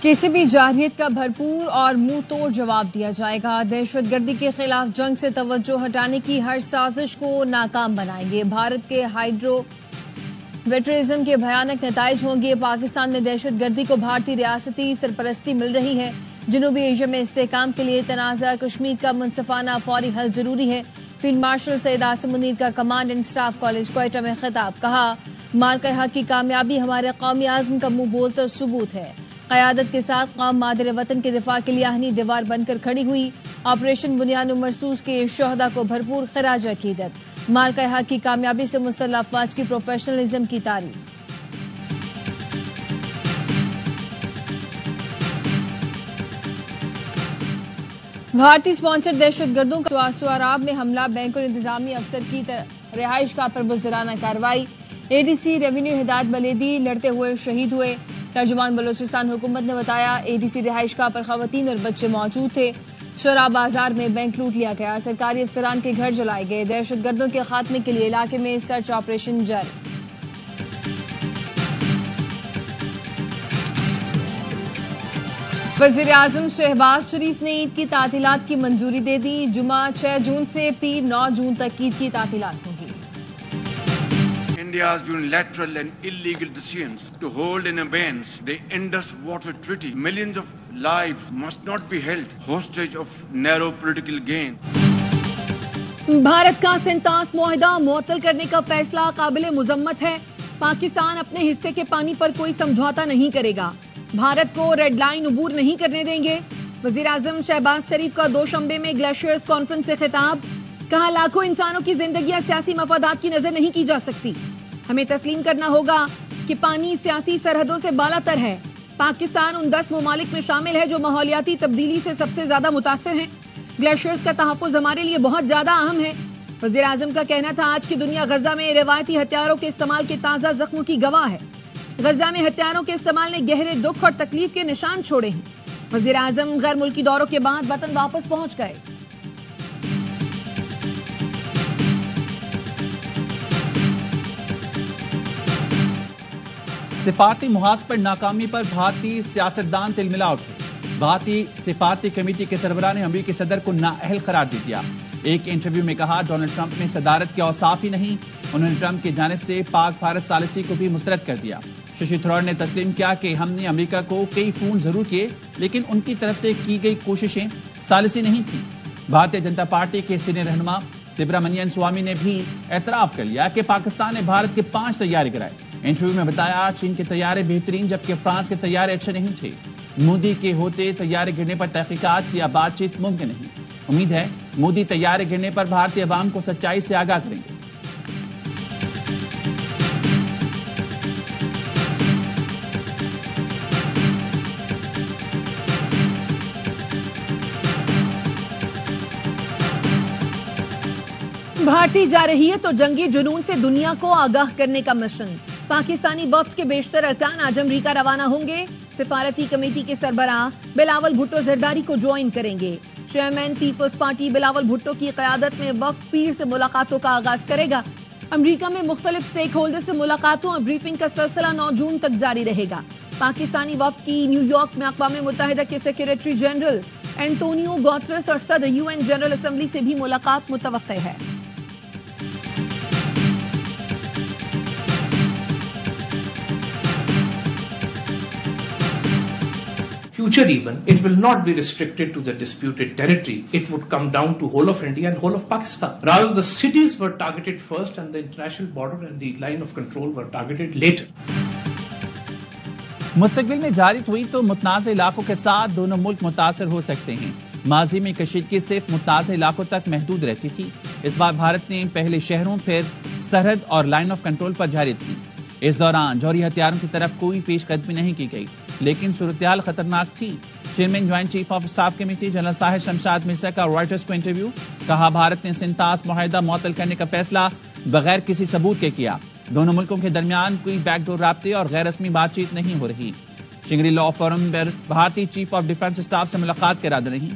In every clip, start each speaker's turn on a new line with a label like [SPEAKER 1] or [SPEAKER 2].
[SPEAKER 1] کسی بھی جارحیت کا بھرپور اور منہ توڑ جواب دیا جائے گا۔ دہشت گردی کے خلاف جنگ سے توجہ ہٹانے کی ہر سازش کو ناکام بنائیں گے۔ بھارت کے ہائیڈرو ویٹرزم کے بھیانک نتائج ہوں گے۔ پاکستان میں دہشت گردی کو بھارتی ریاستی سرپرستی مل رہی ہے۔ جنوبی ایشیا میں استحکام کے لیے تنازع کشمیر کا منصفانہ فوری حل ضروری ہے۔ فیلڈ مارشل سید عاصم منیر کا command and staff college Quetta میں خطاب، کہا مارکہ حق کی کامیابی ہمارے قومی عزم کا منہ بولتا ثبوت ہے۔ قیادت کے ساتھ قوم مادر وطن کے دفاع کے لیے آہنی دیوار بن کر کھڑی ہوئی۔ آپریشن بنیاد و مرصوص کے شہداء کو بھرپور خراج عقیدت۔ مارکہ حق کی کامیابی سے مسلح افواج کی پروفیشنلزم کی تعریف۔ بھارتی سپانسر دہشت گردوں کا سواراب میں حملہ، بینک اور انتظامی افسر کی رہائش گاہ پر بزدلانہ کارروائی۔ اے ڈی سی ریونیو ہدایت بلیدی لڑتے ہوئے شہید ہوئے۔ ترجمان بلوچستان حکومت نے بتایا اے ڈی سی رہائش گاہ پر خواتین اور بچے موجود تھے۔ شورا بازار میں بینک لوٹ لیا گیا، سرکاری افسران کے گھر جلائے گئے۔ دہشت گردوں کے خاتمے کے لیے علاقے میں سرچ آپریشن جاری۔ وزیراعظم شہباز شریف نے عید کی تعطیلات کی منظوری دے دی۔ جمعہ 6 جون سے پیر 9 جون تک عید کی تعطیلات ہوں گی۔
[SPEAKER 2] India's unilateral and illegal decisions to hold in abeyance the Indus Water Treaty. Millions of lives must not be held hostage of narrow political gain.
[SPEAKER 3] Bharat کا سینتاس معاہدہ معطل کرنے کا فیصلہ قابل مذمت ہے۔ پاکستان اپنے حصے کے پانی پر کوئی سمجھوتا نہیں کرے گا۔ بھارت کو ریڈ لائن عبور نہیں کرنے دیں گے۔ وزیراعظم شہباز شریف کا دوشنبے میں گلیشیئرز کانفرنس سے خطاب، کہا لاکھوں انسانوں کی زندگیاں سیاسی مفادات کی نظر نہیں کی جا سکتی۔ ہمیں تسلیم کرنا ہوگا کہ پانی سیاسی سرحدوں سے بالا تر ہے۔ پاکستان ان 10 ممالک میں شامل ہے جو ماحولیاتی تبدیلی سے سب سے زیادہ متاثر ہیں۔ گلیشیئرز کا تحفظ ہمارے لیے بہت زیادہ اہم ہے۔ وزیراعظم کا کہنا تھا آج کی دنیا غزہ میں روایتی ہتھیاروں کے استعمال کے تازہ زخموں کی گواہ ہے۔ غزہ میں ہتھیاروں کے استعمال نے گہرے دکھ اور تکلیف کے نشان چھوڑے ہیں۔ وزیراعظم غیر ملکی دوروں کے بعد وطن واپس پہنچ گئے۔
[SPEAKER 4] سفارتی محاذ پر ناکامی پر بھارتی سیاستدان تلملا اٹھے۔ بھارتی سفارتی کمیٹی کے سربراہ نے امریکی صدر کو نااہل قرار دے دیا۔ ایک انٹرویو میں کہا ڈونلڈ ٹرمپ نے صدارت کے اوصاف ہی نہیں۔ انہوں نے ٹرمپ کی جانب سے پاک بھارت ثالثی کو بھی مسترد کر دیا۔ ششی تھرور نے تسلیم کیا کہ ہم نے امریکہ کو کئی فون ضرور کیے لیکن ان کی طرف سے کی گئی کوششیں ثالثی نہیں تھیں۔ بھارتیہ جنتا پارٹی کے سینئر رہنما سبرامنین سوامی نے بھی اعتراف کر لیا کہ پاکستان نے بھارت کے 5 طیارے گرائے۔ انٹرویو میں بتایا چین کے طیارے بہترین جبکہ فرانس کے طیارے اچھے نہیں تھے۔ مودی کے ہوتے طیارے گرنے پر تحقیقات یا بات چیت ممکن نہیں۔ امید ہے مودی طیارے گرنے پر بھارتی عوام کو سچائی سے آگاہ کریں گے۔
[SPEAKER 3] بھارتی جارحیت اور جنگی جنون سے دنیا کو آگاہ کرنے کا مشن۔ پاکستانی وفد کے بیشتر ارکان آج امریکہ روانہ ہوں گے۔ سفارتی کمیٹی کے سربراہ بلاول بھٹو زرداری کو جوائن کریں گے۔ Chairman Peoples Party Bilawal Bhutto کی قیادت میں وفد پیر سے ملاقاتوں کا آغاز کرے گا۔ امریکہ میں مختلف سٹیک ہولڈر سے ملاقاتوں اور بریفنگ کا سلسلہ 9 جون تک جاری رہے گا۔ پاکستانی وفد کی نیو یارک میں اقوام متحدہ کے سیکریٹری جنرل اینٹونیو گوترس اور صدر UN جنرل اسمبلی سے بھی ملاقات متوقع ہے۔
[SPEAKER 5] Future even, it will not be restricted to the disputed territory. It would come down to whole of India and whole of Pakistan. Rather, the cities were targeted first and the international border and the line of control were targeted later.
[SPEAKER 4] مستقبل میں جاری ہوئی تو متنازع علاقوں کے ساتھ دونوں ملک متاثر ہو سکتے ہیں۔ ماضی میں کشیدگی صرف متنازع علاقوں تک محدود رہتی تھی۔ اس بار بھارت نے پہلے شہروں پھر سرحد اور لائن آف کنٹرول پر جاری تھی۔ اس دوران جوہری ہتھیاروں کی طرف کوئی پیش قدمی نہیں کی گئی لیکن صورتحال خطرناک تھی۔ Chairman joint chief of staff committee general صاحب شمشاد مرزا کا رائٹرز کو انٹرویو، کہا بھارت نے سینتاس معاہدہ معطل کرنے کا فیصلہ بغیر کسی ثبوت کے کیا۔ دونوں ملکوں کے درمیان کوئی بیک ڈور رابطے اور غیر رسمی بات چیت نہیں ہو رہی۔ شنگری لا فورم پر بھارتی چیف آف ڈیفنس اسٹاف سے ملاقات کے ارادہ نہیں۔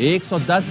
[SPEAKER 4] 110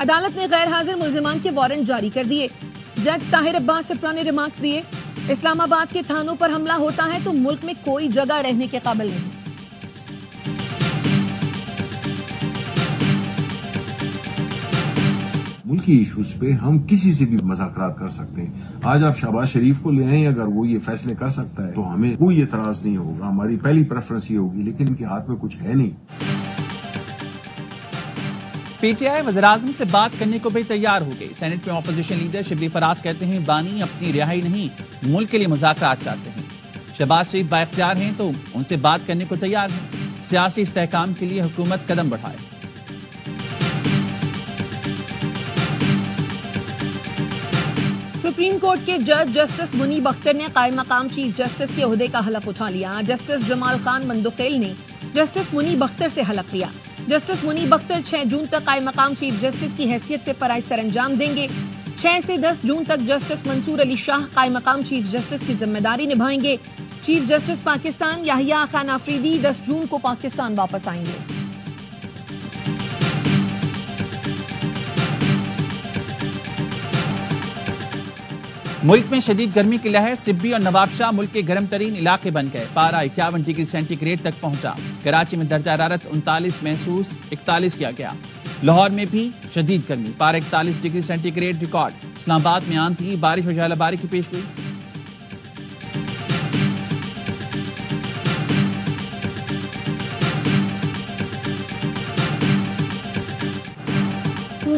[SPEAKER 3] عدالت نے غیر حاضر ملزمان کے وارنٹ جاری کر دیے. جج طاہر عباس سپرا نے ریمارکس دیے. اسلام آباد کے تھانوں پر حملہ ہوتا ہے تو ملک میں کوئی جگہ رہنے کے قابل نہیں.
[SPEAKER 6] ملکی ایشوز پہ ہم کسی سے بھی مذاکرات کر سکتے ہیں. آج آپ شہباز شریف کو لے آئیں, اگر وہ یہ فیصلے کر سکتا ہے تو ہمیں کوئی اعتراض نہیں ہوگا. ہماری پہلی پریفرنس یہ ہوگی, لیکن ان کے ہاتھ میں کچھ ہے نہیں.
[SPEAKER 4] پی ٹی آئی وزیراعظم سے بات کرنے کو بھی تیار ہو گئی. سینٹ میں اپوزیشن لیڈر شبلی فراز کہتے ہیں بانی اپنی رہائی نہیں, ملک کے لیے مذاکرات چاہتے ہیں. شہباز شریف بااختیار ہیں تو ان سے بات کرنے کو تیار ہیں. سیاسی استحکام کے لیے حکومت قدم بڑھائے.
[SPEAKER 3] سپریم کورٹ کے جج جسٹس منیب اختر نے قائم مقام چیف جسٹس کے عہدے کا حلف اٹھا لیا. جسٹس جمال خان مندقیل نے جسٹس منیب اختر سے حلف لیا. جسٹس منیب اختر 6 جون تک قائم مقام چیف جسٹس کی حیثیت سے فرائض سر انجام دیں گے. 6 سے 10 جون تک جسٹس منصور علی شاہ قائم مقام چیف جسٹس کی ذمہ داری نبھائیں گے. چیف جسٹس پاکستان یحییٰ خان آفریدی 10 جون کو پاکستان واپس آئیں گے.
[SPEAKER 4] ملک میں شدید گرمی کی لہر. سبی اور نواب شاہ ملک کے گرم ترین علاقے بن گئے. پارہ 51 ڈگری سینٹی گریڈ تک پہنچا. کراچی میں درجہ حرارت 39 محسوس 41 کیا گیا. لاہور میں بھی شدید گرمی. پارہ 41 ڈگری سینٹی گریڈ ریکارڈ. اسلام آباد میں آندھی بارش و ژالہ باری کی پیشگوئی.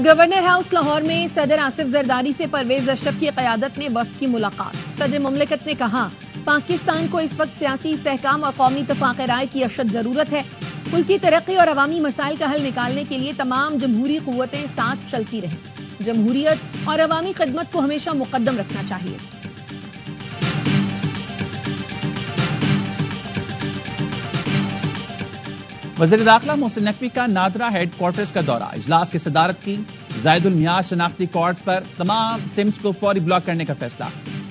[SPEAKER 3] گورنر ہاؤس لاہور میں صدر آصف زرداری سے پرویز اشرف کی قیادت میں وفد کی ملاقات. صدر مملکت نے کہا پاکستان کو اس وقت سیاسی استحکام اور قومی اتفاق رائے کی اشد ضرورت ہے. ملک کی ترقی اور عوامی مسائل کا حل نکالنے کے لیے تمام جمہوری قوتیں ساتھ چلتی رہیں. جمہوریت اور عوامی خدمت کو ہمیشہ مقدم رکھنا چاہیے.
[SPEAKER 4] وزیر داخلہ محسن نقوی کا نادرا ہیڈ کوارٹرز کا دورہ. اجلاس کی صدارت کی. زائد المیعاد شناختی کارڈز پر تمام سمز کو فوری بلاک کرنے کا فیصلہ.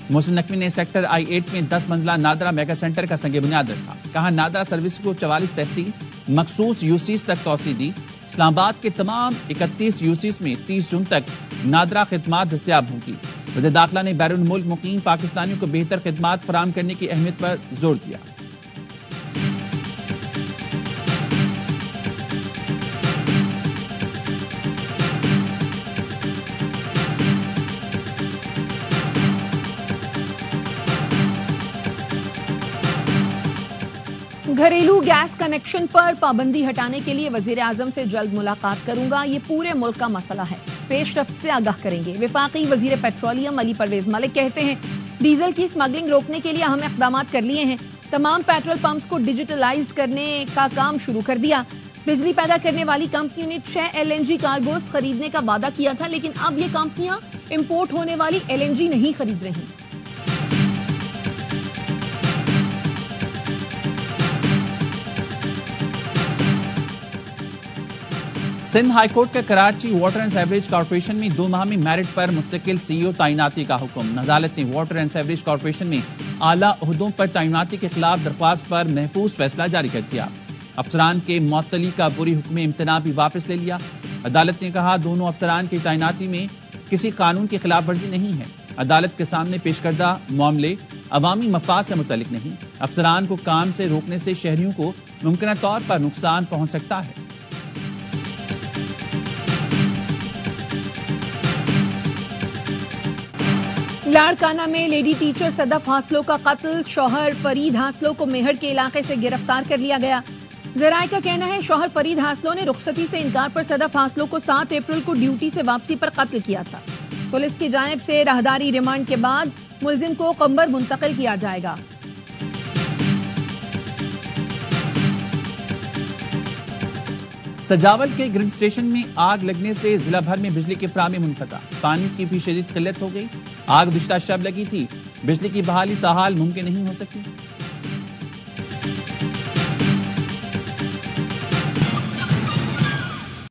[SPEAKER 4] محسن نقوی نے سیکٹر I-8 میں 10 منزلہ نادرا میگا سینٹر کا سنگ بنیاد رکھا. کہا نادرا سروس کو 44 تحصیل مخصوص یوسیز تک توسیع دی. اسلام آباد کے تمام 31 یوسیز میں 30 جون تک نادرا خدمات دستیاب ہوں گی. وزیر داخلہ نے بیرون ملک مقیم پاکستانیوں کو بہتر خدمات فراہم کرنے کی اہمیت پر زور دیا.
[SPEAKER 3] گھریلو گیس کنیکشن پر پابندی ہٹانے کے لیے وزیر اعظم سے جلد ملاقات کروں گا. یہ پورے ملک کا مسئلہ ہے. پیش رفت سے آگاہ کریں گے. وفاقی وزیر پیٹرولیم علی پرویز ملک کہتے ہیں ڈیزل کی اسمگلنگ روکنے کے لیے ہم اقدامات کر لیے ہیں. تمام پیٹرول پمپس کو ڈیجیٹلائزڈ کرنے کا کام شروع کر دیا. بجلی پیدا کرنے والی کمپنیوں نے 6 LNG کارگوز خریدنے کا وعدہ کیا تھا, لیکن اب یہ کمپنیاں امپورٹ ہونے والی LNG نہیں خرید رہی.
[SPEAKER 4] سندھ ہائی کورٹ کا Karachi water and sewerage corporation میں 2 ماہ میں میرٹ پر مستقل CEO تعیناتی کا حکم. عدالت نے واٹر اینڈ سیوریج کارپوریشن میں اعلیٰ عہدوں پر تعیناتی کے خلاف درخواست پر محفوظ فیصلہ جاری کر دیا. افسران کے معطلی کا بری حکم امتناع بھی واپس لے لیا. عدالت نے کہا دونوں افسران کی تعیناتی میں کسی قانون کی خلاف ورزی نہیں ہے. عدالت کے سامنے پیش کردہ معاملے عوامی مفاد سے متعلق نہیں. افسران کو کام سے روکنے سے شہریوں کو ممکنہ طور پر نقصان پہنچ سکتا ہے.
[SPEAKER 3] لاڑکانہ میں لیڈی ٹیچر صدف حاصلوں کا قتل. شوہر فرید حاصلوں کو میہر کے علاقے سے گرفتار کر لیا گیا. ذرائع کا کہنا ہے شوہر فرید حاصلوں نے رخصتی سے انکار پر صدف حاصلوں کو 7 اپریل کو ڈیوٹی سے واپسی پر قتل کیا تھا. پولیس کی جانب سے راہداری ریمانڈ کے بعد ملزم کو قمبر منتقل کیا جائے گا.
[SPEAKER 4] سجاول کے گرڈ اسٹیشن میں آگ لگنے سے ضلع بھر میں بجلی کی فراہمی منقطع. پانی کی بھی شدید قلت ہو گئی. آگ گزشتہ شب لگی تھی. بجلی کی بحالی تاحال ممکن نہیں ہو سکی.